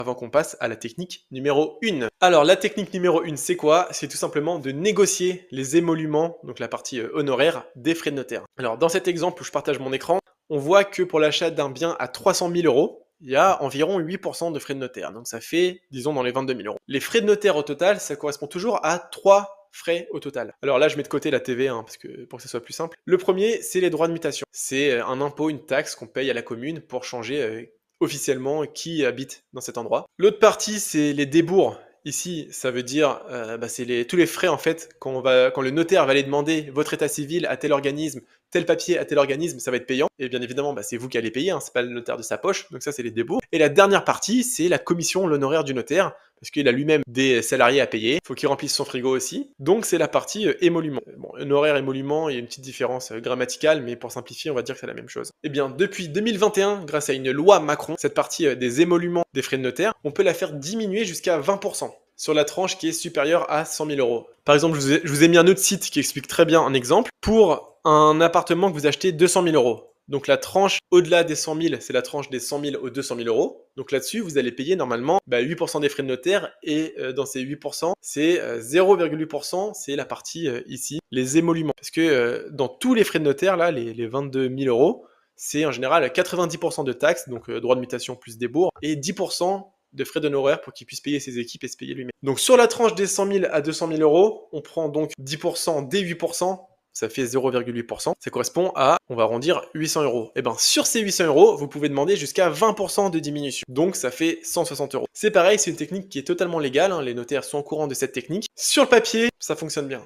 avant qu'on passe à la technique numéro 1. Alors la technique numéro 1, c'est quoi? C'est tout simplement de négocier les émoluments, donc la partie honoraire, des frais de notaire. Alors dans cet exemple où je partage mon écran, on voit que pour l'achat d'un bien à 300 000 euros, il y a environ 8% de frais de notaire. Donc ça fait, disons, dans les 22 000 euros. Les frais de notaire au total, ça correspond toujours à 3 frais au total. Alors là, je mets de côté la TVA, parce que pour que ça soit plus simple. Le premier, c'est les droits de mutation. C'est un impôt, une taxe qu'on paye à la commune pour changer officiellement qui habite dans cet endroit. L'autre partie, c'est les débours. Ici, ça veut dire, c'est tous les frais en fait quand le notaire va aller demander votre état civil à tel organisme, tel papier à tel organisme, ça va être payant. Et bien évidemment, c'est vous qui allez payer, c'est pas le notaire de sa poche. Donc ça, c'est les débours. Et la dernière partie, c'est la commission, l'honoraire du notaire, parce qu'il a lui-même des salariés à payer. Il faut qu'il remplisse son frigo aussi. Donc c'est la partie émolument. Bon, honoraire, émolument, il y a une petite différence grammaticale, mais pour simplifier, on va dire que c'est la même chose. Et bien, depuis 2021, grâce à une loi Macron, cette partie des émoluments des frais de notaire, on peut la faire diminuer jusqu'à 20% sur la tranche qui est supérieure à 100 000 euros. Par exemple, je vous ai mis un autre site qui explique très bien un exemple. Pour un appartement que vous achetez 200 000 euros, donc la tranche au-delà des 100 000, c'est la tranche des 100 000 aux 200 000 euros. Donc là-dessus, vous allez payer normalement 8% des frais de notaire et dans ces 8%, c'est 0,8%, c'est la partie ici, les émoluments. Parce que dans tous les frais de notaire, là, les 22 000 euros, c'est en général 90% de taxes, donc droit de mutation plus débours, et 10% de frais d'honoraires pour qu'il puisse payer ses équipes et se payer lui-même. Donc sur la tranche des 100 000 à 200 000 euros, on prend donc 10% des 8%, ça fait 0,8%. Ça correspond à, on va arrondir, 800 euros. Et bien sur ces 800 euros, vous pouvez demander jusqu'à 20% de diminution. Donc ça fait 160 euros. C'est pareil, c'est une technique qui est totalement légale, les notaires sont au courant de cette technique. Sur le papier, ça fonctionne bien.